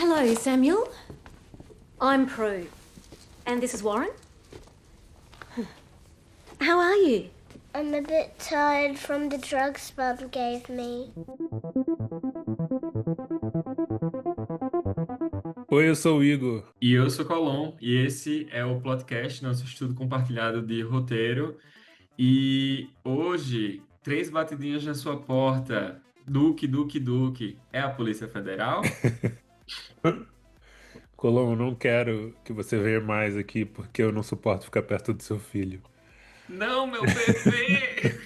Hello, Samuel. I'm Prue. And this is Warren. How are you? I'm a bit tired from the drugs Mum gave me. Oi, eu sou o Igor. E eu sou Colom, e esse é o podcast, nosso estudo compartilhado de roteiro. E hoje, três batidinhas na sua porta. Duque, Duque, Duque. É a Polícia Federal? Colom, eu não quero que você venha mais aqui porque eu não suporto ficar perto do seu filho. Não, meu bebê!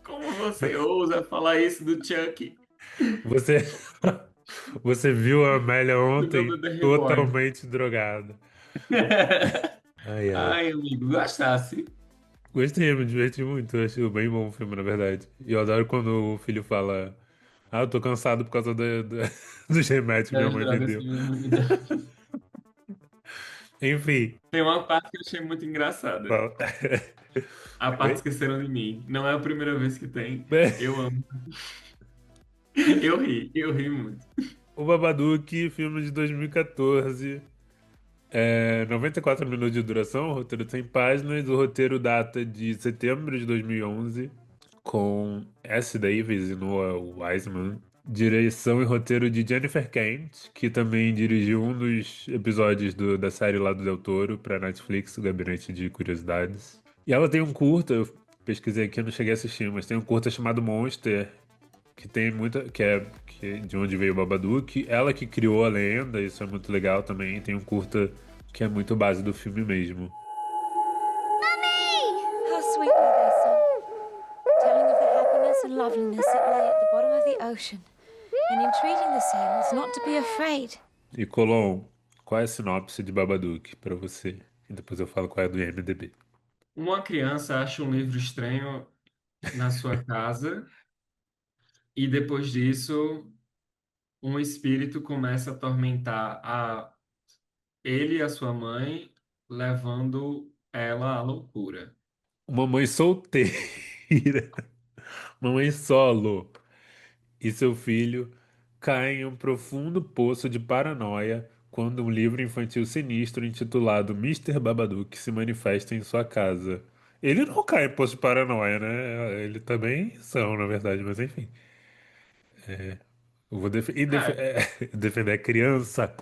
Como você ousa falar isso do Chuck? Você, você viu a Amélia Do meu ontem bebê reborn. totalmente drogada. Ai, ai. Ai, amigo, gostasse. Gostei, me diverti muito. Eu achei bem bom o filme, na verdade. E eu adoro quando o filho fala: Ah, eu tô cansado por causa dos remédios que minha Das mãe me drogas deu. que minha mãe me dá. Enfim. Tem uma parte que eu achei muito engraçada. Fala. A parte Oi? Esqueceram de Mim. Não é a primeira vez que tem. Eu amo. Eu ri muito. O Babadook, filme de 2014. 94 minutos de duração, o roteiro tem páginas. O roteiro data de setembro de 2011, com S. Davis e Noah Wiseman. Direção e roteiro de Jennifer Kent, que também dirigiu um dos episódios da série lá do Del Toro para Netflix, o Gabinete de Curiosidades. E ela tem um curta, eu pesquisei aqui, eu não cheguei a assistir, mas tem um curta chamado Monster, que tem muita, de onde veio o Babadook. Ela que criou a lenda, isso é muito legal também. Tem um curta que é muito base do filme mesmo. How sweet were they, son? Telling of the happiness and loveliness that lay at the bottom of the ocean, and entreating the sailors not to be afraid. E Colom, qual é a sinopse de Babadook pra você? E depois eu falo qual é a do IMDb. Uma criança acha um livro estranho na sua casa e depois disso um espírito começa a atormentar ele e a sua mãe, levando ela à loucura. Uma mãe solteira, uma mãe solo, e seu filho caem em um profundo poço de paranoia quando um livro infantil sinistro intitulado Mister Babadook se manifesta em sua casa. Ele não cai em poço de paranoia, né? Ele também são, na verdade, mas enfim. Eu vou É, defender a criança.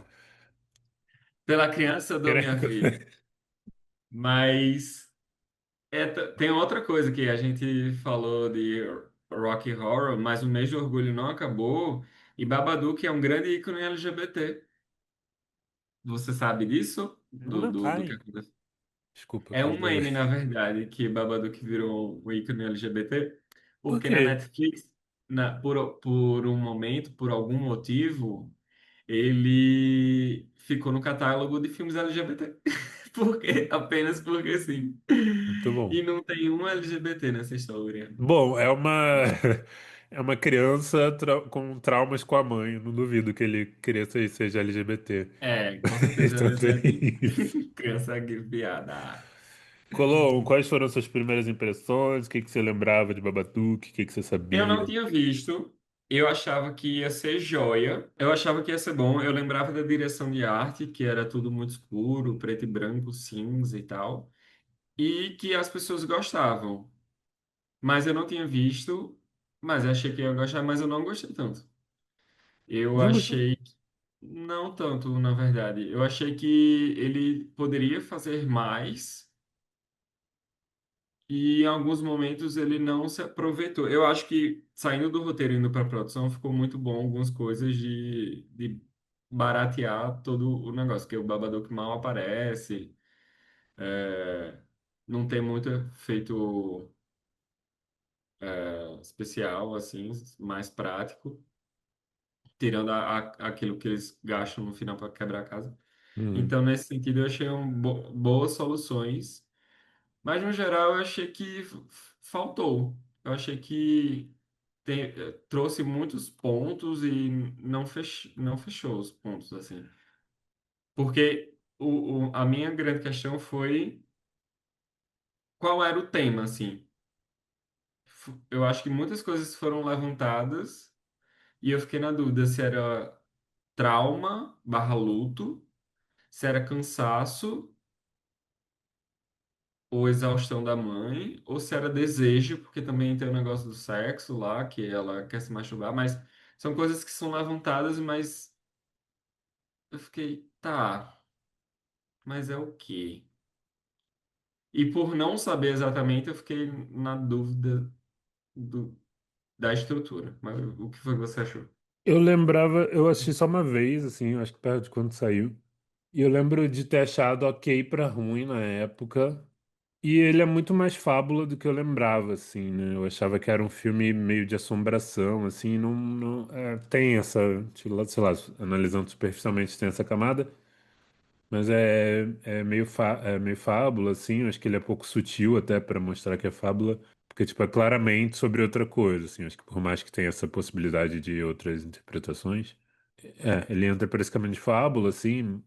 pela criança eu dou minha vida. Mas tem outra coisa que a gente falou de Rocky Horror, mas o mês de orgulho não acabou e Babadook é um grande ícone LGBT. Você sabe disso? Do que Ai, aconteceu? desculpa, É fala um de novo. meme, na verdade, que Babadook virou um ícone LGBT, Por porque na quê? Netflix, por um momento, por algum motivo, ele ficou no catálogo de filmes LGBT. Apenas porque sim. Muito bom. E não tem um LGBT nessa história. Bom, é uma criança com traumas com a mãe. Eu não duvido que ele cresça e seja LGBT. É, com certeza Então vai ser tem assim. isso. Criança guiada. Colom, quais foram suas primeiras impressões? O que que você lembrava de Babadook? O que que você Eu não sabia? tinha visto. Eu achava que ia ser joia. Eu achava que ia ser bom. Eu lembrava da direção de arte, que era tudo muito escuro, preto e branco, cinza e tal. E que as pessoas gostavam. Mas eu não tinha visto. Mas eu achei que ia gostar, mas eu não gostei tanto. Eu Não gostou? achei. Não tanto, na verdade. Eu achei que ele poderia fazer mais. E em alguns momentos ele não se aproveitou. Eu acho que saindo do roteiro e indo para a produção ficou muito bom algumas coisas de baratear todo o negócio, que o Babadook mal aparece, é, não tem muito efeito especial, assim, mais prático, tirando aquilo que eles gastam no final para quebrar a casa. Hum. Então, nesse sentido, eu achei boas soluções. Mas, no geral, eu achei que faltou. Eu achei que trouxe muitos pontos e não fechou os pontos, assim. Porque a minha grande questão foi qual era o tema, assim. Eu acho que muitas coisas foram levantadas e eu fiquei na dúvida se era. trauma barra luto, se era cansaço ou exaustão da mãe, ou se era desejo, porque também tem o negócio do sexo lá, que ela quer se masturbar, mas são coisas que são levantadas, mas eu fiquei, tá, mas é o quê? E por não saber exatamente, eu fiquei na dúvida do, da estrutura. Mas o que foi que você achou? Eu lembrava, eu assisti só uma vez, assim, acho que perto de quando saiu. E eu lembro de ter achado ok pra ruim na época. E ele é muito mais fábula do que eu lembrava, assim, né? Eu achava que era um filme meio de assombração, assim, tem essa, sei lá, analisando superficialmente tem essa camada, mas é meio fábula, assim, eu acho que ele é pouco sutil até para mostrar que é fábula, porque, tipo, é claramente sobre outra coisa, assim, eu acho que por mais que tenha essa possibilidade de outras interpretações, ele entra por esse caminho de fábula, assim,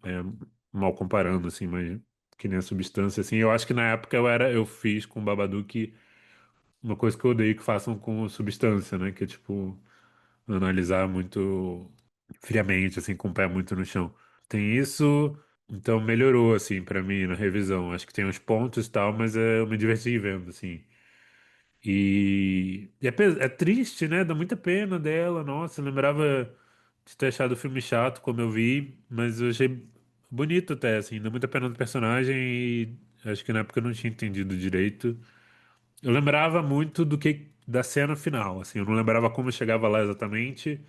mal comparando, assim, mas que nem a substância, assim. Eu acho que na época eu fiz com o Babadook uma coisa que eu odeio que façam com substância, né? Que é, tipo, analisar muito friamente, assim, com o pé muito no chão. Tem isso, então melhorou, assim, pra mim na revisão. Acho que tem uns pontos e tal, mas eu me diverti vendo, assim. É triste, né? Dá muita pena dela. Nossa, eu lembrava de ter achado o filme chato, como eu vi, mas eu achei bonito até, assim. Dá muita pena do personagem e acho que na época eu não tinha entendido direito. Eu lembrava muito da cena final, assim. Eu não lembrava como eu chegava lá exatamente,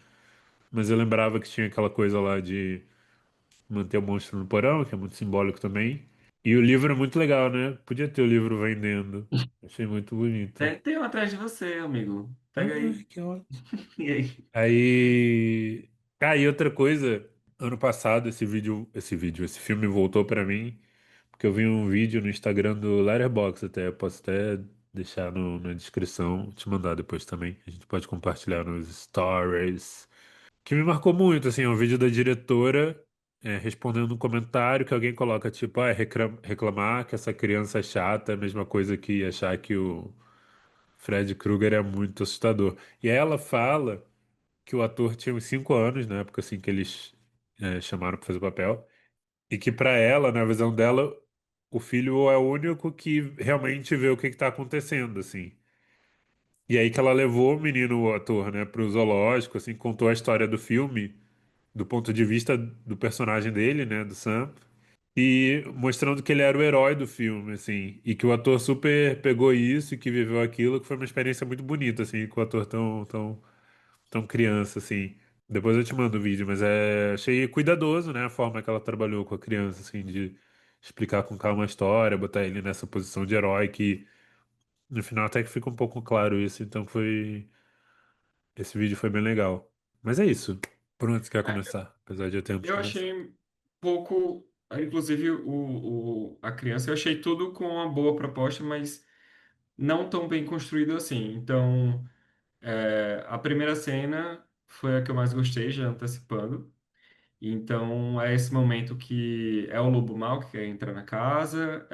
mas eu lembrava que tinha aquela coisa lá de manter o monstro no porão, que é muito simbólico também. E o livro é muito legal, né? Podia ter o livro vendendo. Achei muito bonito. Tem um atrás de você, amigo. Pega Ai, aí. que ótimo. E aí? Aí. Ah, e outra coisa, ano passado esse filme voltou pra mim, porque eu vi um vídeo no Instagram do Letterboxd até, eu posso até deixar na descrição, te mandar depois também. A gente pode compartilhar nos stories. Que me marcou muito, assim, é um vídeo da diretora respondendo um comentário que alguém coloca, tipo, reclamar que essa criança é chata, é a mesma coisa que achar que o Fred Krueger é muito assustador. E aí ela fala que o ator tinha uns 5 anos, na época assim que eles chamaram para fazer o papel, e que para ela, na visão dela, o filho é o único que realmente vê o que está acontecendo, assim. E aí que ela levou o menino, o ator, né, pro zoológico, assim, contou a história do filme do ponto de vista do personagem dele, né, do Sam, e mostrando que ele era o herói do filme, assim, e que o ator super pegou isso e que viveu aquilo, que foi uma experiência muito bonita, assim, com o ator tão criança, assim. Depois eu te mando o vídeo, mas achei cuidadoso, né, a forma que ela trabalhou com a criança, assim, de explicar com calma a história, botar ele nessa posição de herói, que no final até que fica um pouco claro isso, então esse vídeo foi bem legal. Mas é isso. Por onde você quer começar? Apesar de eu ter Eu começar. achei pouco, inclusive a criança, eu achei tudo com uma boa proposta, mas não tão bem construído assim. Então, a primeira cena foi a que eu mais gostei, já antecipando. Então, é esse momento que é o lobo mau que quer entrar na casa,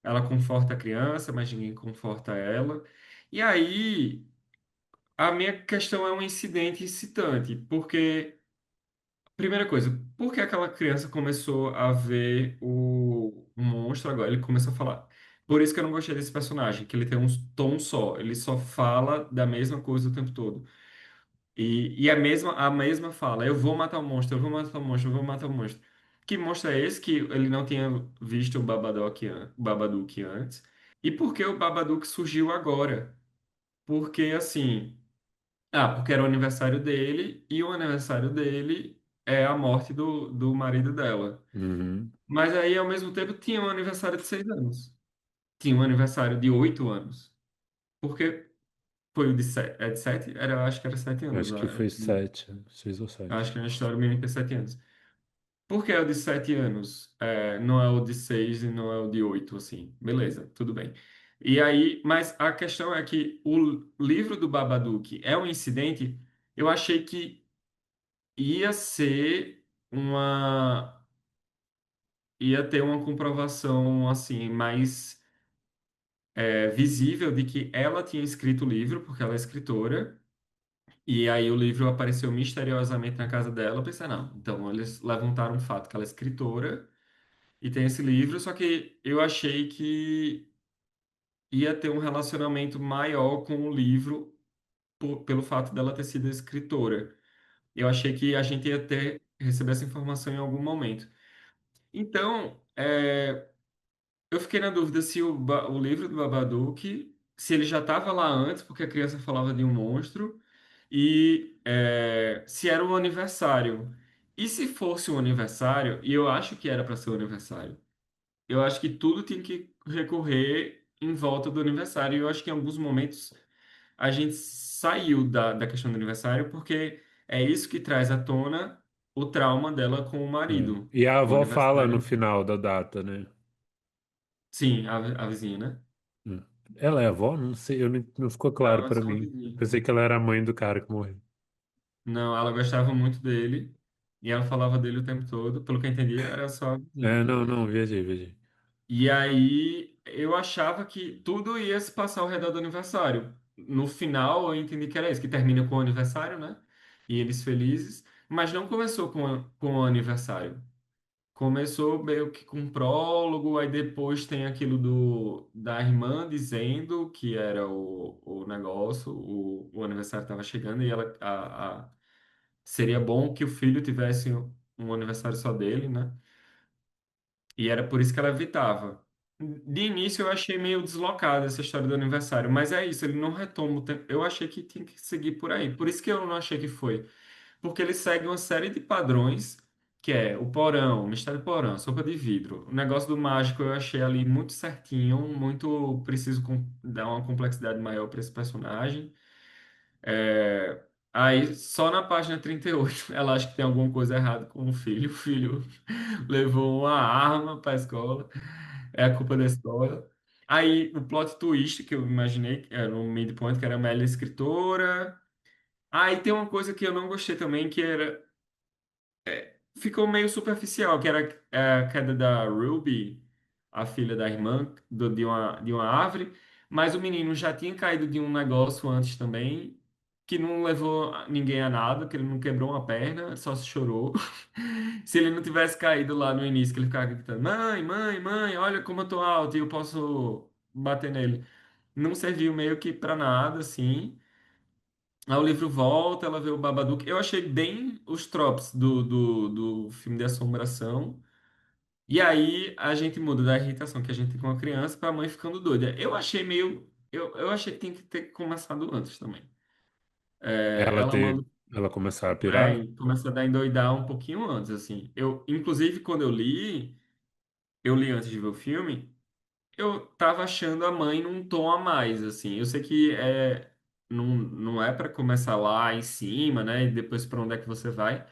ela conforta a criança, mas ninguém conforta ela. E aí, a minha questão é um incidente excitante, porque primeira coisa, por que aquela criança começou a ver o monstro agora? Ele começou a falar. Por isso que eu não gostei desse personagem, que ele tem um tom só, ele só fala da mesma coisa o tempo todo. E a mesma fala, eu vou matar o monstro, eu vou matar o monstro, eu vou matar o monstro. Que monstro é esse que ele não tinha visto o Babadook antes? E por que o Babadook surgiu agora? Porque assim. Porque era o aniversário dele, e o aniversário dele é a morte do marido dela. Uhum. Mas aí, ao mesmo tempo, tinha um aniversário de 6 anos. Tinha um aniversário de 8 anos. Porque foi o de 7? Acho que era 7 anos. Acho que foi 7, 6 ou 7. Acho que na história o menino tem 7 anos. Por que é o de 7 anos? Não é o de 6 e não é o de 8, assim. Beleza, tudo bem. E aí, mas a questão é que o livro do Babadook é um incidente. Eu achei que ia ser uma ia ter uma comprovação assim mais visível de que ela tinha escrito o livro porque ela é escritora E aí o livro apareceu misteriosamente na casa dela. Eu pensei, não, então eles levantaram o fato que ela é escritora e tem esse livro, só que eu achei que ia ter um relacionamento maior com o livro pelo fato dela ter sido escritora. Eu achei que a gente ia ter receber essa informação em algum momento. Então, eu fiquei na dúvida se o livro do Babadook, se ele já estava lá antes, porque a criança falava de um monstro, e se era um aniversário. E se fosse um aniversário, e eu acho que era para ser um aniversário, eu acho que tudo tinha que recorrer em volta do aniversário. E eu acho que em alguns momentos a gente saiu da questão do aniversário, porque é isso que traz à tona o trauma dela com o É. marido. E a O avó fala no aniversário. final da data, né? Sim, a vizinha, né? Hum. Ela é avó? Não sei, não ficou claro Não, é pra só uma mim. vizinha. Pensei que ela era a mãe do cara que morreu. Não, ela gostava muito dele e ela falava dele o tempo todo. Pelo que eu entendi, era só a É, vizinha. não, não, viajei, viajei. E aí eu achava que tudo ia se passar ao redor do aniversário. No final eu entendi que era isso, que termina com o aniversário, né? E eles felizes, mas não começou com o aniversário. Começou meio que com um prólogo, aí depois tem aquilo da irmã dizendo que era o negócio, o aniversário estava chegando e seria bom que o filho tivesse um aniversário só dele, né? E era por isso que ela evitava. De início eu achei meio deslocada essa história do aniversário, mas é isso, ele não retoma o tempo. Eu achei que tinha que seguir por aí. Por isso que eu não achei que foi. Porque ele segue uma série de padrões, que é o porão, o mistério do porão, sopa de vidro. O negócio do mágico eu achei ali muito certinho, muito preciso dar uma complexidade maior para esse personagem. Aí, só na página 38, ela acha que tem alguma coisa errada com o filho. O filho levou uma arma para a escola, é a culpa da escola. Aí, o plot twist que eu imaginei, que era no midpoint, que era a Amélia escritora. Aí tem uma coisa que eu não gostei também, que era ficou meio superficial, que era a queda da Ruby, a filha da irmã, de uma árvore, mas o menino já tinha caído de um negócio antes também, que não levou ninguém a nada, que ele não quebrou uma perna, só se chorou. Se ele não tivesse caído lá no início, que ele ficava gritando, mãe, mãe, mãe, olha como eu tô alto e eu posso bater nele. Não serviu meio que pra nada, assim. Aí o livro volta, ela vê o Babadook. Eu achei bem os tropes do filme de assombração. E aí a gente muda da irritação que a gente tem com a criança pra mãe ficando doida. Eu achei meio. Eu achei que tinha que ter começado antes também. Ela Ela ter, manda. ela começar a pirar? Começa a dar endoidar um pouquinho antes, assim. Inclusive, quando eu li antes de ver o filme. Eu tava achando a mãe num tom a mais, assim. Eu sei que não é para começar lá em cima, né? E depois para onde é que você vai.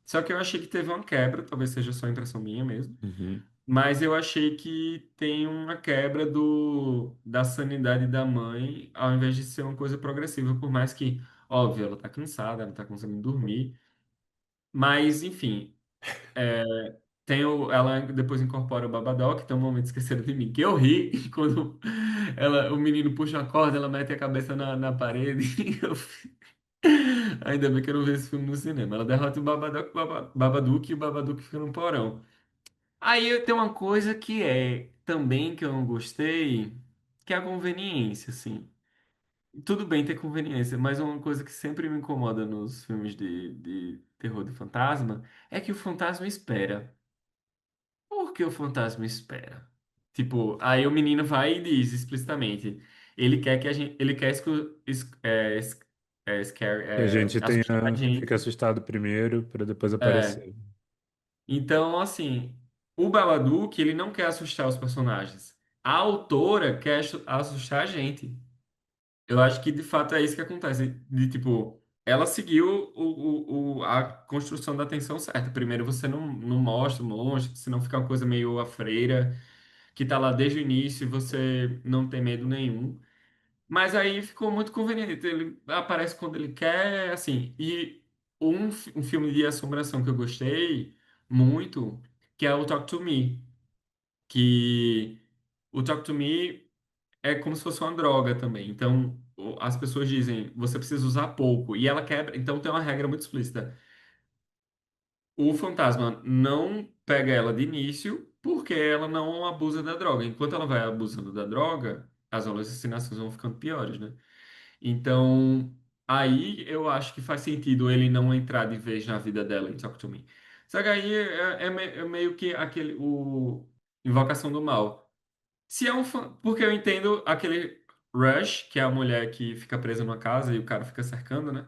Só que eu achei que teve uma quebra, talvez seja só impressão minha mesmo. Uhum. Mas eu achei que tem uma quebra da sanidade da mãe, ao invés de ser uma coisa progressiva, por mais que, óbvio, ela tá cansada, ela tá conseguindo dormir. Mas, enfim, ela depois incorpora o Babadook, tem um momento esqueceram de mim, que eu ri quando o menino puxa a corda, ela mete a cabeça na parede. Ainda bem que eu não vi esse filme no cinema. Ela derrota o Babadook e o Babadook fica no porão. Aí tem uma coisa que também que eu não gostei, que é a conveniência, assim. Tudo bem ter conveniência, mas uma coisa que sempre me incomoda nos filmes de terror de fantasma é que o fantasma espera. Por que o fantasma espera? Tipo, aí o menino vai e diz explicitamente, ele quer que a gente, ele quer Que a gente assustar a fica gente. assustado primeiro para depois É. aparecer. Então, assim, o Babadook, ele não quer assustar os personagens. A autora quer assustar a gente. Eu acho que de fato é isso que acontece. De tipo, ela seguiu a construção da tensão certa. Primeiro você não mostra o monstro, senão fica uma coisa meio a freira, que tá lá desde o início e você não tem medo nenhum. Mas aí ficou muito conveniente. Ele aparece quando ele quer, assim. E um filme de assombração que eu gostei muito, que é o Talk to Me. Que o Talk to Me é como se fosse uma droga também. Então, as pessoas dizem, você precisa usar pouco, e ela quebra, então tem uma regra muito explícita. O fantasma não pega ela de início porque ela não abusa da droga. Enquanto ela vai abusando da droga, as alucinações vão ficando piores, né? Então, aí eu acho que faz sentido ele não entrar de vez na vida dela em Talk to Me. Só que aí é meio que aquele, o Invocação do Mal. Se é porque eu entendo aquele Rush, que é a mulher que fica presa numa casa e o cara fica cercando, né?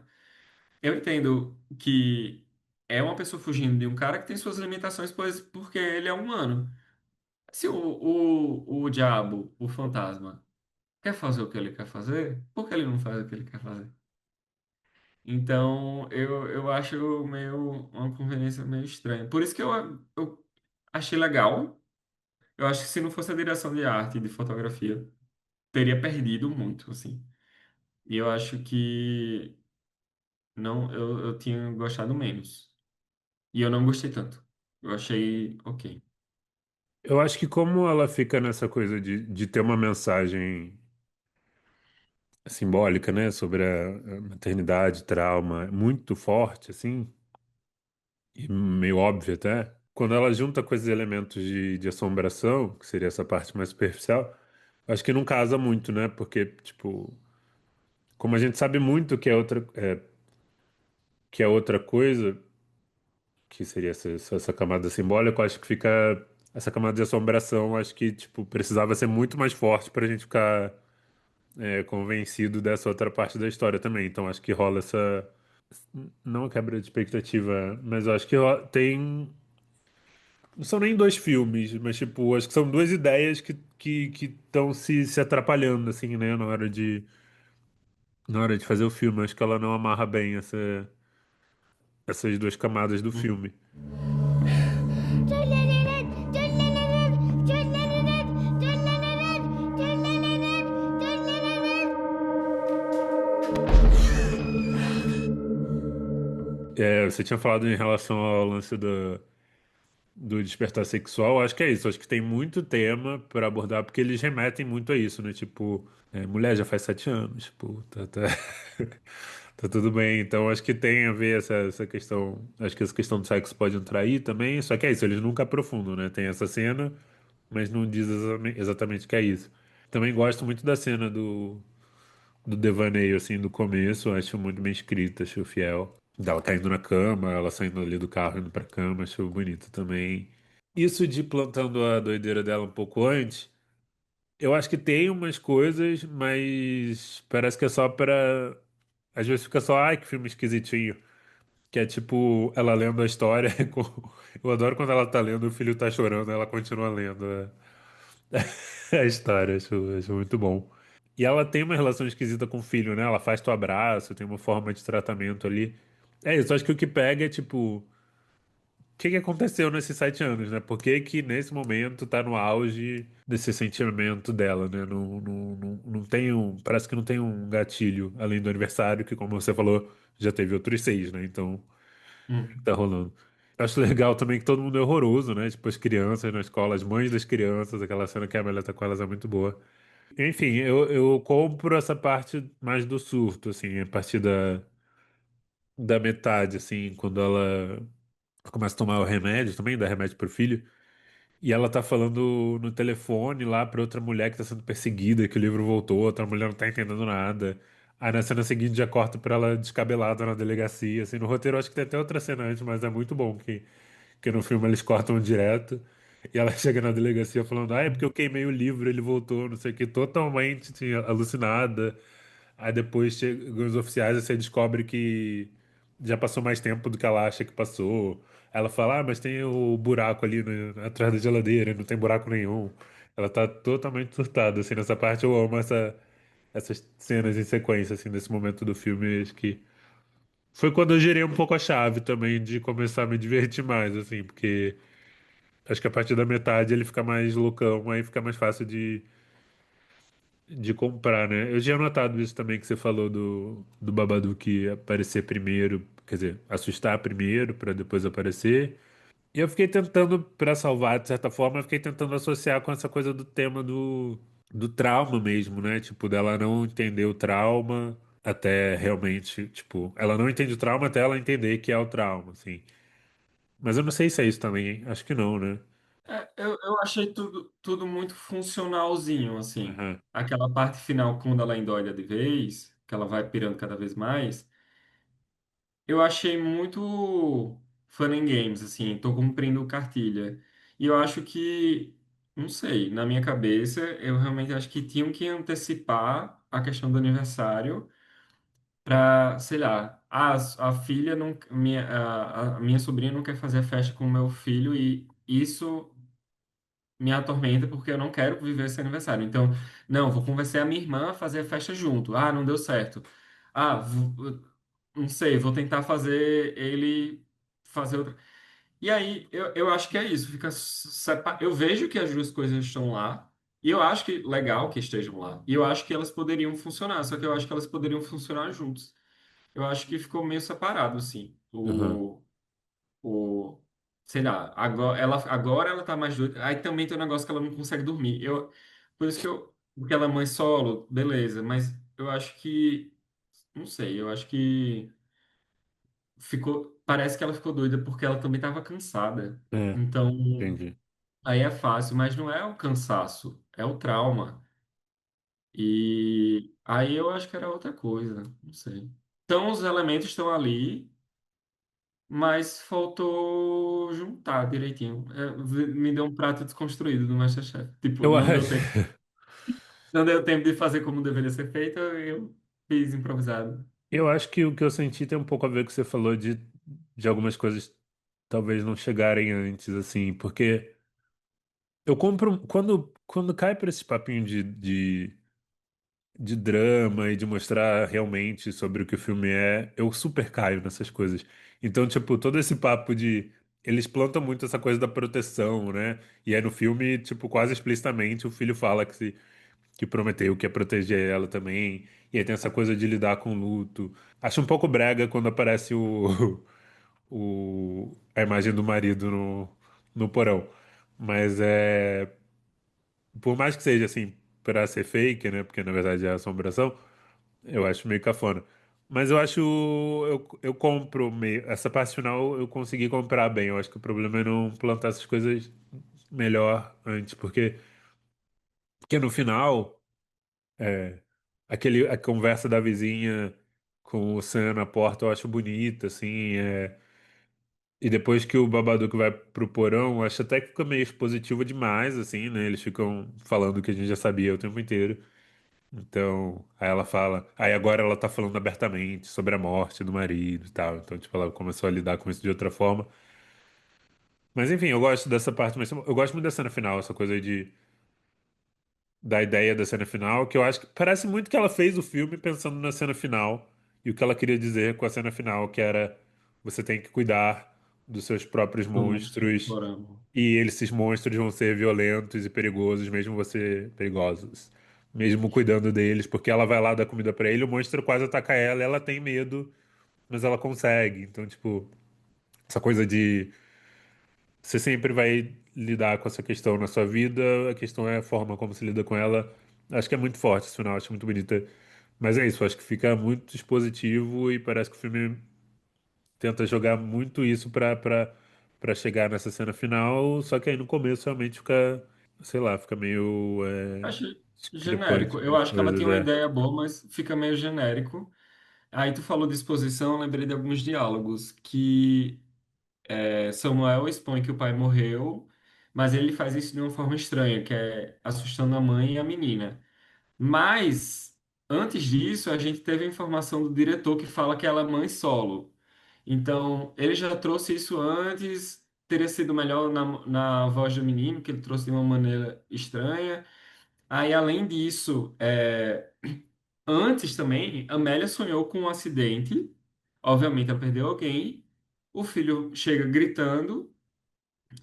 Eu entendo que é uma pessoa fugindo de um cara que tem suas limitações, pois porque ele é humano. Se o diabo, o fantasma, quer fazer o que ele quer fazer, por que ele não faz o que ele quer fazer? Então, eu acho meio uma conveniência meio estranha. Por isso que eu achei legal. Eu acho que se não fosse a direção de arte e de fotografia, teria perdido muito, assim. E eu acho que não, eu tinha gostado menos. E eu não gostei tanto. Eu achei ok. Eu acho que como ela fica nessa coisa de ter uma mensagem simbólica, né, sobre a maternidade, trauma, muito forte, assim, e meio óbvio até, quando ela junta com esses elementos de assombração, que seria essa parte mais superficial, acho que não casa muito, né, porque, tipo, como a gente sabe muito que é outra coisa, que seria essa camada simbólica, eu acho que fica. Essa camada de assombração, acho que, tipo, precisava ser muito mais forte pra gente ficar convencido dessa outra parte da história também. Então, acho que rola essa. Não a quebra de expectativa, mas eu acho que tem. Não são nem dois filmes, mas, tipo, acho que são duas ideias que estão se atrapalhando, assim, né, na hora de fazer o filme. Acho que ela não amarra bem essas duas camadas do Hum. filme. Don't let it in! Don't let it in! Don't let it in! Don't let it in! Don't let it in! Don't let it Você tinha falado em relação ao lance do despertar sexual, acho que é isso. Acho que tem muito tema para abordar, porque eles remetem muito a isso, né? Tipo, mulher já faz 7 anos, tipo, tá tudo bem. Então, acho que tem a ver essa questão. Acho que essa questão do sexo pode entrar aí também. Só que é isso, eles nunca aprofundam, né? Tem essa cena, mas não diz exatamente o que é isso. Também gosto muito da cena do devaneio, assim, do começo. Acho muito bem escrita, acho fiel. Dela caindo na cama, ela saindo ali do carro indo pra cama, acho bonito também. Isso de plantando a doideira dela um pouco antes, eu acho que tem umas coisas, mas parece que é só pra. Às vezes fica só, ai, que filme esquisitinho. Que é tipo, ela lendo a história. Eu adoro quando ela tá lendo, o filho tá chorando, ela continua lendo a história, acho muito bom. E ela tem uma relação esquisita com o filho, né? Ela faz tu abraço, tem uma forma de tratamento ali. É isso, acho que o que pega é tipo. O que aconteceu nesses 7 anos, né? Por que que nesse momento tá no auge desse sentimento dela, né? Não tem parece que não tem um gatilho além do aniversário, que como você falou, já teve outros 6, né? Então, Hum. tá rolando. Acho legal também que todo mundo é horroroso, né? Tipo, as crianças na escola, as mães das crianças, aquela cena que a Amélia tá com elas é muito boa. Enfim, eu compro essa parte mais do surto, assim, a partir da metade, assim, quando ela começa a tomar o remédio também, dá remédio pro filho. E ela tá falando no telefone lá pra outra mulher que tá sendo perseguida, que o livro voltou, outra mulher não tá entendendo nada. Aí na cena seguinte já corta pra ela descabelada na delegacia, assim, no roteiro acho que tem até outra cena antes, mas é muito bom que no filme eles cortam direto. E ela chega na delegacia falando, é porque eu queimei o livro, ele voltou, não sei o que, totalmente assim, alucinada. Aí depois chegam os oficiais e você descobre que já passou mais tempo do que ela acha que passou. Ela fala, mas tem o buraco ali atrás da geladeira, não tem buraco nenhum. Ela tá totalmente surtada, assim, nessa parte eu amo essas cenas em sequência, assim, nesse momento do filme, acho que foi quando eu girei um pouco a chave também de começar a me divertir mais, assim, porque acho que a partir da metade ele fica mais loucão, aí fica mais fácil de comprar, né? Eu tinha notado isso também que você falou do Babadook aparecer primeiro, quer dizer, assustar primeiro para depois aparecer. E eu fiquei tentando, para salvar, de certa forma, eu fiquei tentando associar com essa coisa do tema do trauma mesmo, né? Tipo, dela não entender o trauma até realmente, tipo, ela não entende o trauma até ela entender que é o trauma, assim. Mas eu não sei se é isso também, hein? Acho que não, né? Eu achei tudo muito funcionalzinho, assim. Aham, Aquela parte final, quando ela endoida de vez, que ela vai pirando cada vez mais, eu achei muito fun and games, assim, tô cumprindo cartilha. E eu acho que, não sei, na minha cabeça, eu realmente acho que tinham que antecipar a questão do aniversário para, sei lá, a filha não, a minha sobrinha não quer fazer a festa com o meu filho e isso me atormenta porque eu não quero viver esse aniversário. Então, não, vou convencer a minha irmã a fazer a festa junto. Ah, não deu certo. Ah, não sei, vou tentar fazer ele fazer outra. E aí, eu acho que é isso. Eu vejo que as duas coisas estão lá. E eu acho que legal que estejam lá. E eu acho que elas poderiam funcionar. Só que eu acho que elas poderiam funcionar juntos. Eu acho que ficou meio separado, assim. aham. O, sei lá, agora ela tá mais doida. Aí também tem um negócio que ela não consegue dormir. Por isso que porque ela é mãe solo, beleza, mas eu acho que, não sei, eu acho que parece que ela ficou doida porque ela também estava cansada. É, Então, entendi. aí é fácil, mas não é o cansaço, é o trauma. E aí eu acho que era outra coisa, não sei. Então os elementos estão ali. Mas faltou juntar direitinho. Me deu um prato desconstruído do MasterChef. Tipo, Eu acho, não deu tempo de fazer como deveria ser feito, eu fiz improvisado. eu acho que o que eu senti tem um pouco a ver com o que você falou de algumas coisas talvez não chegarem antes, assim, porque eu compro, quando cai para esse papinho de drama e de mostrar realmente sobre o que o filme é, eu super caio nessas coisas. Então, tipo, todo esse papo de. Eles plantam muito essa coisa da proteção, né? E aí no filme, tipo, quase explicitamente o filho fala que prometeu que ia proteger ela também. E aí tem essa coisa de lidar com o luto. Acho um pouco brega quando aparece a imagem do marido no porão. Mas é. Por mais que seja assim, pra ser fake, né? Porque na verdade é assombração. Eu acho meio cafona. Mas eu acho. Eu compro meio. Essa parte final eu consegui comprar bem. Eu acho que o problema é não plantar essas coisas melhor antes. Porque no final, a conversa da vizinha com o Sam na porta eu acho bonita, assim. E depois que o Babadook vai pro porão, eu acho até que fica meio expositivo demais, assim, né? Eles ficam falando o que a gente já sabia o tempo inteiro. Então, aí ela fala. Aí agora ela tá falando abertamente sobre a morte do marido e tal. Então, tipo, ela começou a lidar com isso de outra forma. Mas enfim, eu gosto dessa parte, mas eu gosto muito da cena final, essa coisa da ideia da cena final, que eu acho que parece muito que ela fez o filme pensando na cena final e o que ela queria dizer com a cena final, que era você tem que cuidar dos seus próprios Do monstro do monstros porão. e esses monstros vão ser violentos e perigosos, mesmo você perigosos. Mesmo cuidando deles, porque ela vai lá dar comida pra ele, o monstro quase ataca ela, ela tem medo, mas ela consegue. Então, tipo, essa coisa de você sempre vai lidar com essa questão na sua vida, a questão é a forma como se lida com ela. Acho que é muito forte esse final, acho muito bonita. Mas é isso, acho que fica muito expositivo e parece que o filme tenta jogar muito isso pra chegar nessa cena final, só que aí no começo realmente fica, sei lá, fica meio Achei genérico. discrepante com Eu as acho que ela coisas, tinha uma é. ideia boa, mas fica meio genérico. Aí tu falou de exposição, eu lembrei de alguns diálogos que Samuel expõe que o pai morreu, mas ele faz isso de uma forma estranha, que é assustando a mãe e a menina. Mas, antes disso, a gente teve a informação do diretor que fala que ela é mãe solo. Então, ele já trouxe isso antes, teria sido melhor na voz do menino, que ele trouxe de uma maneira estranha. Aí, além disso, antes também, Amélia sonhou com um acidente. Obviamente, ela perdeu alguém. O filho chega gritando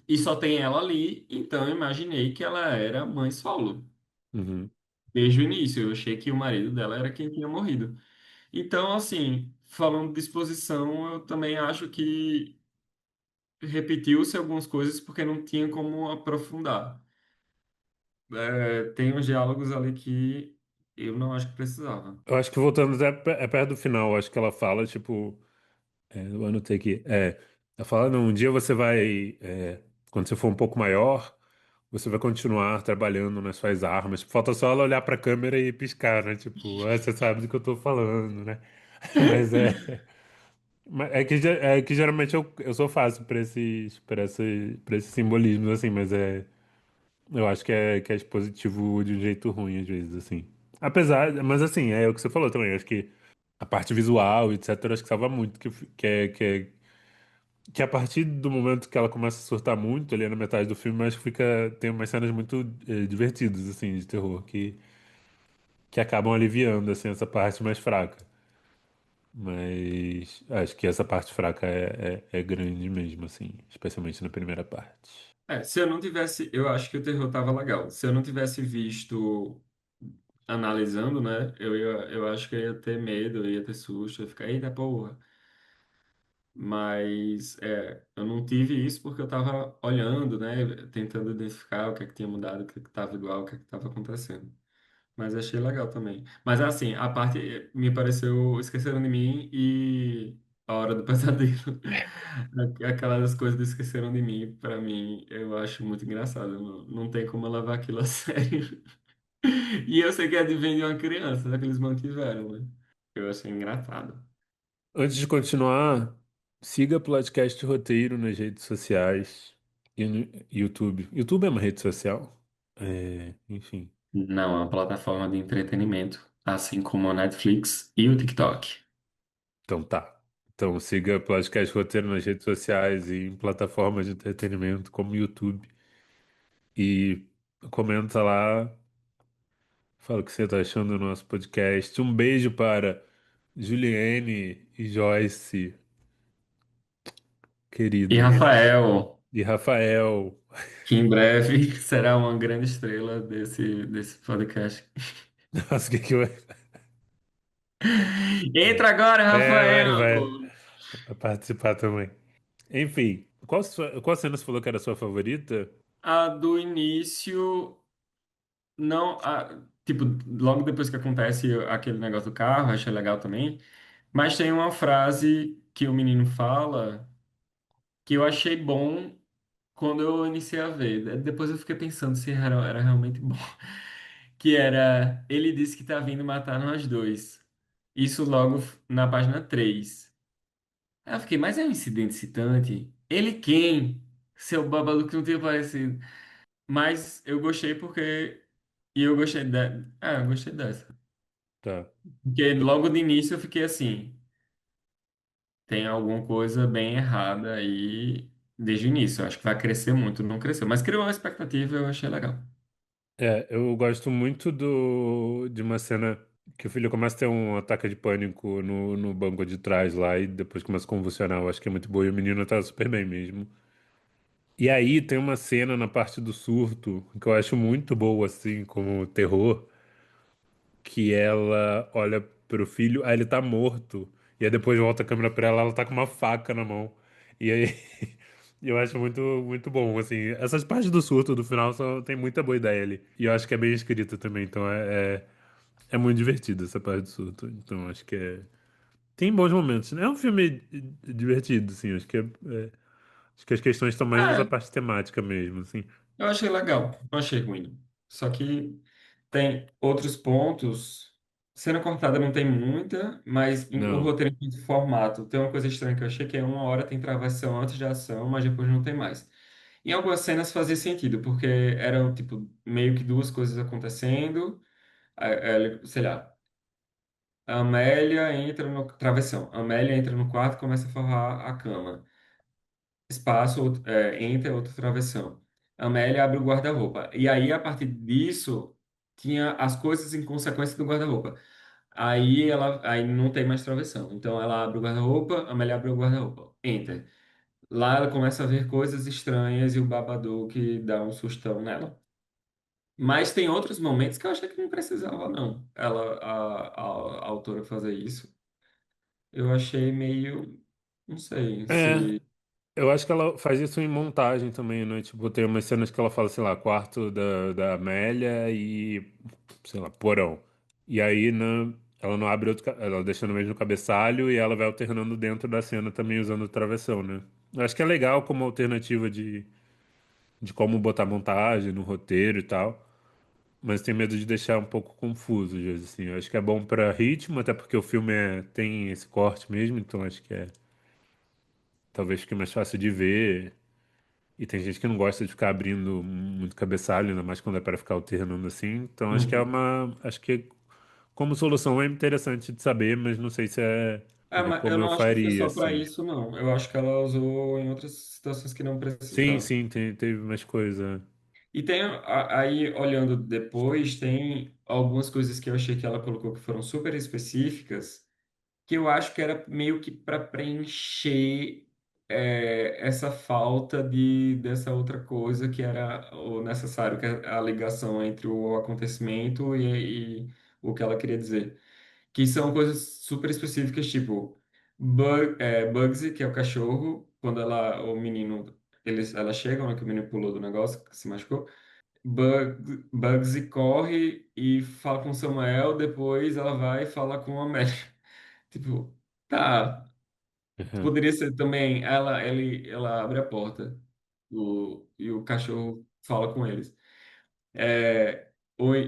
e só tem ela ali. Então, eu imaginei que ela era mãe solo. Uhum. Desde o início, eu achei que o marido dela era quem tinha morrido. Então, assim, falando de exposição, eu também acho que repetiu-se algumas coisas porque não tinha como aprofundar. tem uns diálogos ali que eu não acho que precisava. Eu acho que voltando até perto do final, acho que ela fala, tipo, eu anotei aqui, ela fala, não, um dia você vai, quando você for um pouco maior, você vai continuar trabalhando nas suas armas. Falta só ela olhar pra câmera e piscar, né? Tipo, você sabe do que eu tô falando, né? Mas é que geralmente eu sou fácil pra esses simbolismos, assim, mas eu acho que é expositivo de um jeito ruim, às vezes, assim. Mas assim, é o que você falou também, acho que a parte visual, etc., acho que salva muito, que a partir do momento que ela começa a surtar muito, ali na metade do filme, acho que tem umas cenas muito divertidas, assim, de terror, que acabam aliviando, assim, essa parte mais fraca. Mas acho que essa parte fraca é grande mesmo, assim, especialmente na primeira parte. Se eu não tivesse, eu acho que o terror tava legal. Se eu não tivesse visto analisando, né, eu acho que eu ia ter medo, eu ia ter susto, eu ia ficar, eita porra. Mas eu não tive isso porque eu tava olhando, né, tentando identificar o que é que tinha mudado, o que é que tava igual, o que é que tava acontecendo. Mas achei legal também. Mas assim, a parte me pareceu Esqueceram de Mim e A Hora do Pesadelo. Aquelas coisas do Esqueceram de Mim, pra mim, eu acho muito engraçado. Não tem como eu levar aquilo a sério. E eu sei que é de vem de uma criança, né, que eles mantiveram, né? Eu achei engraçado. Antes de continuar, siga o podcast Roteiro nas redes sociais e no YouTube. YouTube é uma rede social? Enfim. Não, é uma plataforma de entretenimento, assim como a Netflix e o TikTok. Então tá. Então siga o podcast Roteiro nas redes sociais e em plataformas de entretenimento como YouTube. E comenta lá, fala o que você tá achando do nosso podcast. Um beijo para Juliane e Joyce, E queridas. Rafael, E Rafael. que em breve será uma grande estrela desse podcast. Nossa, o que que eu... Entra agora, Vai, Rafael! vai participar também. Enfim, qual cena você falou que era a sua favorita? A do início, não. Tipo, logo depois que acontece aquele negócio do carro, achei legal também. Mas tem uma frase que o menino fala que eu achei bom quando eu iniciei a ver. Depois eu fiquei pensando se era realmente bom. Que era: ele disse que tá vindo matar nós dois. Isso logo na página 3. Aí eu fiquei, mas é um incidente excitante? Ele quem? Seu babalu que não tinha aparecido. Mas eu gostei porque. E eu gostei eu gostei dessa. Tá. Porque logo de início eu fiquei assim: tem alguma coisa bem errada aí desde o início. Eu acho que vai crescer muito, não cresceu. Mas criou uma expectativa, eu achei legal. Eu gosto muito de uma cena que o filho começa a ter um ataque de pânico no banco de trás lá e depois começa a convulsionar. Eu acho que é muito boa e o menino tá super bem mesmo. E aí tem uma cena na parte do surto que eu acho muito boa, assim, como terror, que ela olha pro filho, aí ele tá morto. E aí depois volta a câmera pra ela, ela tá com uma faca na mão. E aí eu acho muito, muito bom, assim. Essas partes do surto do final tem muita boa ideia ali. E eu acho que é bem escrita também, então é muito divertido essa parte do surto. Então acho que tem bons momentos, né? É um filme divertido, assim. Acho que as questões estão mais nessa É, parte temática mesmo, assim. eu achei legal, não achei ruim. Só que tem outros pontos. Cena cortada não tem muita, mas o Não. roteiro em formato tem uma coisa estranha que eu achei que é uma hora tem travação antes da ação, mas depois não tem mais. Em algumas cenas fazia sentido, porque eram tipo meio que duas coisas acontecendo. Sei lá, a Amélia entra no travessão. A Amélia entra no quarto e começa a forrar a cama. Espaço, entra outro travessão. A Amélia abre o guarda-roupa. E aí, a partir disso, tinha as coisas em consequência do guarda-roupa. Aí não tem mais travessão. Então ela abre o guarda-roupa, a Amélia abre o guarda-roupa. Enter. Lá ela começa a ver coisas estranhas e o Babadook dá um sustão nela. Mas tem outros momentos que eu achei que não precisava, não. A autora fazer isso. Eu achei meio. Não sei É, se. Eu acho que ela faz isso em montagem também, né? Tipo, tem umas cenas que ela fala, sei lá, quarto da Amélia e, sei lá, porão. E aí, né, ela não abre outro, ela deixa no mesmo cabeçalho e ela vai alternando dentro da cena também usando o travessão, né? Eu acho que é legal como alternativa de como botar montagem no roteiro e tal, mas tenho medo de deixar um pouco confuso, às vezes, assim. Eu acho que é bom pra ritmo, até porque o filme tem esse corte mesmo, então acho que talvez fique mais fácil de ver. E tem gente que não gosta de ficar abrindo muito cabeçalho, ainda mais quando é para ficar alternando assim. Então acho que Uhum. acho que como solução é interessante de saber, mas não sei Ah, mas eu como eu não acho que foi faria só para assim. isso, não. Eu acho que ela usou em outras situações que não Sim, precisava. sim, teve mais coisa. E tem, aí, olhando depois, tem algumas coisas que eu achei que ela colocou que foram super específicas, que eu acho que era meio que para preencher essa falta dessa outra coisa que era o necessário, que é a ligação entre o acontecimento e o que ela queria dizer. Que são coisas super específicas, tipo Bugsy, que é o cachorro, quando o menino, ela chega, né, que o menino pulou do negócio, que se machucou. Bugsy corre e fala com Samuel, depois ela vai e fala com a Amélia. Tipo, tá, Uhum. poderia ser também, ela abre a porta e o cachorro fala com eles.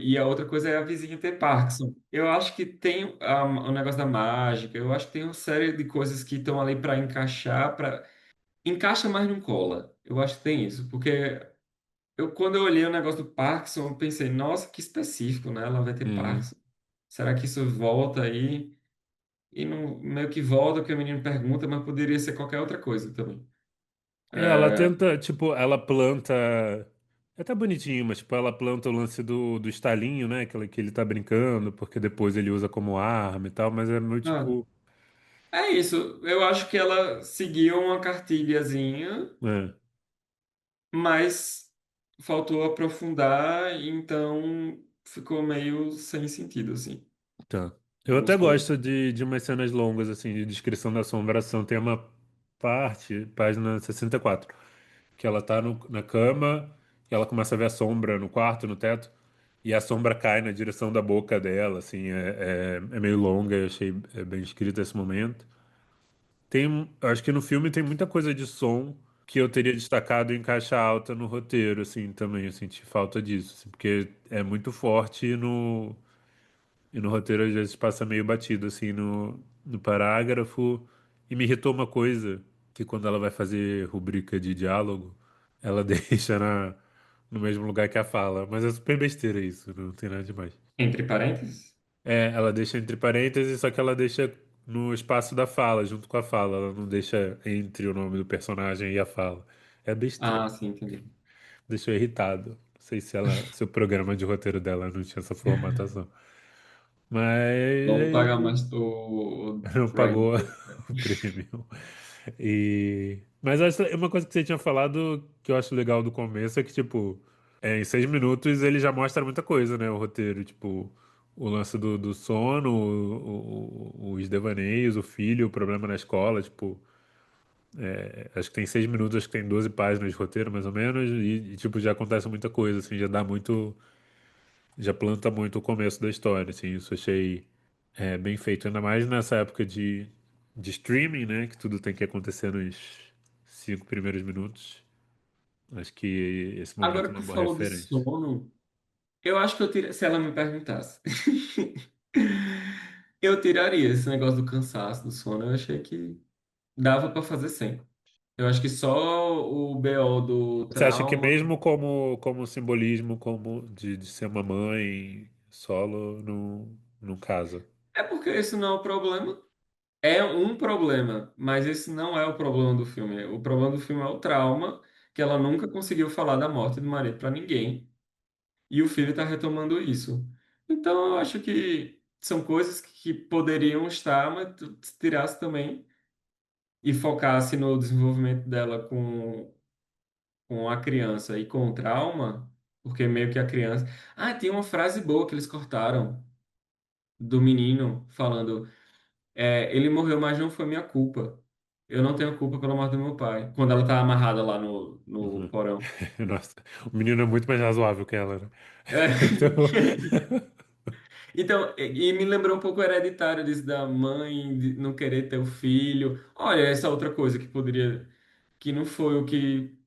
E a outra coisa é a vizinha ter Parkinson. Eu acho que tem o negócio da mágica, eu acho que tem uma série de coisas que estão ali para encaixar, encaixa, mas não cola. Eu acho que tem isso, porque quando eu olhei o negócio do Parkinson, eu pensei, nossa, que específico, né? Ela vai ter Uhum. Parkinson. Será que isso volta aí? E não, meio que volta porque o menino pergunta, mas poderia ser qualquer outra coisa também. Ela É, tenta, tipo, ela planta. É até bonitinho, mas tipo, ela planta o lance do estalinho, né? Que ele tá brincando, porque depois ele usa como arma e tal, mas é muito ah, tipo. é isso. Eu acho que ela seguiu uma cartilhazinha, É. mas faltou aprofundar, então ficou meio sem sentido, assim, Tá. Eu algumas até coisas. gosto de umas cenas longas, assim, de descrição da assombração. Tem uma parte, página 64, que ela tá na cama e ela começa a ver a sombra no quarto, no teto, e a sombra cai na direção da boca dela, assim, é meio longa, eu achei bem escrito esse momento. Eu acho que no filme tem muita coisa de som que eu teria destacado em caixa alta no roteiro, assim, também, eu senti falta disso, assim, porque é muito forte e no roteiro às vezes passa meio batido, assim, no parágrafo. E me irritou uma coisa, que quando ela vai fazer rubrica de diálogo, ela deixa no mesmo lugar que a fala. Mas é super besteira isso, não tem nada demais. Entre parênteses? Ela deixa entre parênteses, só que ela deixa no espaço da fala, junto com a fala. Ela não deixa entre o nome do personagem e a fala. É besteira. Ah, sim, entendi. Deixou irritado. Não sei se o programa de roteiro dela não tinha essa formatação. Vamos pagar Mas mais o não Prime. pagou o prêmio. Mas uma coisa que você tinha falado que eu acho legal do começo é que, tipo, em 6 minutos ele já mostra muita coisa, né? O roteiro, tipo, o lance do sono, os devaneios, o filho, o problema na escola, tipo, acho que tem 6 minutos, acho que tem 12 páginas de roteiro, mais ou menos, tipo, já acontece muita coisa, assim, já planta muito o começo da história, assim, isso achei bem feito, ainda mais nessa época de streaming, né, que tudo tem que acontecer nos 5 primeiros minutos. Acho que esse momento é Agora uma que tu boa falou de referência. sono, eu acho que eu tiraria, se ela me perguntasse, eu tiraria esse negócio do cansaço, do sono. Eu achei que dava para fazer sem. Eu acho que só o BO do Você acha que trauma. mesmo como simbolismo, como de ser uma mãe solo, não casa? É porque esse não é o problema. É um problema, mas esse não é o problema do filme. O problema do filme é o trauma, que ela nunca conseguiu falar da morte do marido para ninguém. E o filho está retomando isso. Então, eu acho que são coisas que poderiam estar, mas se tirasse também e focasse no desenvolvimento dela com a criança e com o trauma, porque meio que a criança. Ah, tem uma frase boa que eles cortaram do menino falando: ele morreu, mas não foi minha culpa. Eu não tenho culpa pela morte do meu pai. Quando ela tá amarrada lá no Uhum. porão. Nossa, o menino é muito mais razoável que ela, né? É. Então, Então, e me lembrou um pouco o hereditário disso da mãe de não querer ter o filho. Olha, essa outra coisa que poderia, que não foi o que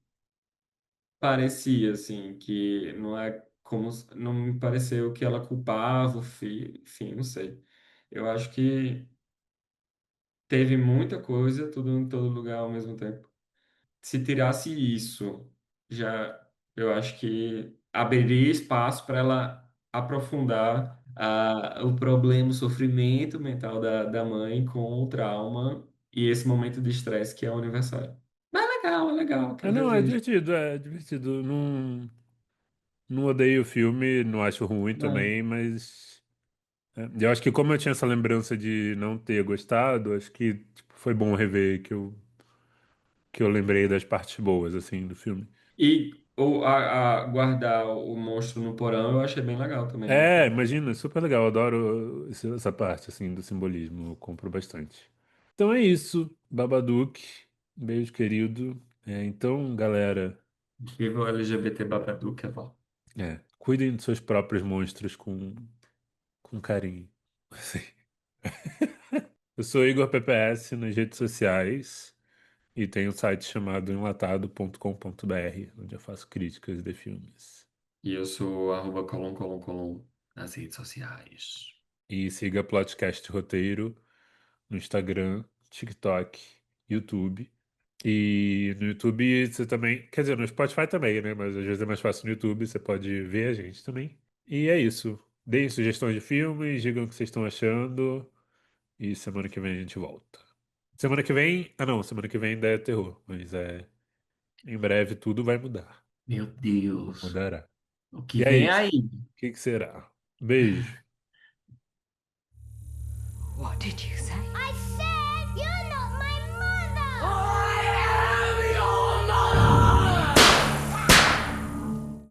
parecia, assim, que não é como, não me pareceu que ela culpava o filho, enfim, não sei. Eu acho que teve muita coisa, tudo em todo lugar ao mesmo tempo. Se tirasse isso, já eu acho que abriria espaço para ela aprofundar o problema, o sofrimento mental da mãe com o trauma e esse momento de estresse que é o aniversário. Mas é legal, aquele não, é desenho. divertido, é divertido. Não, não odeio o filme, não acho ruim Não. também, mas eu acho que como eu tinha essa lembrança de não ter gostado, acho que tipo, foi bom rever que eu lembrei das partes boas, assim, do filme. E a guardar o monstro no porão eu achei bem legal também. É, imagina, super legal, eu adoro essa parte, assim, do simbolismo, eu compro bastante. Então é isso, Babadook, beijo querido. Então, galera, Viva o LGBT Babadook, avó. cuidem de seus próprios monstros com carinho. Assim. Eu sou Igor PPS nas redes sociais e tenho um site chamado enlatado.com.br, onde eu faço críticas de filmes. E eu sou arroba colom nas redes sociais. E siga Plotcast Roteiro no Instagram, TikTok, YouTube. E no YouTube você também, quer dizer, no Spotify também, né? Mas às vezes é mais fácil no YouTube, você pode ver a gente também. E é isso. Deem sugestões de filmes, digam o que vocês estão achando. E semana que vem a gente volta. Semana que vem. Ah, não, semana que vem ainda é terror. Mas em breve tudo vai mudar. Meu Ou Deus, mudará. o que E é vem isso. aí? O que que será? Beijo. What did you say?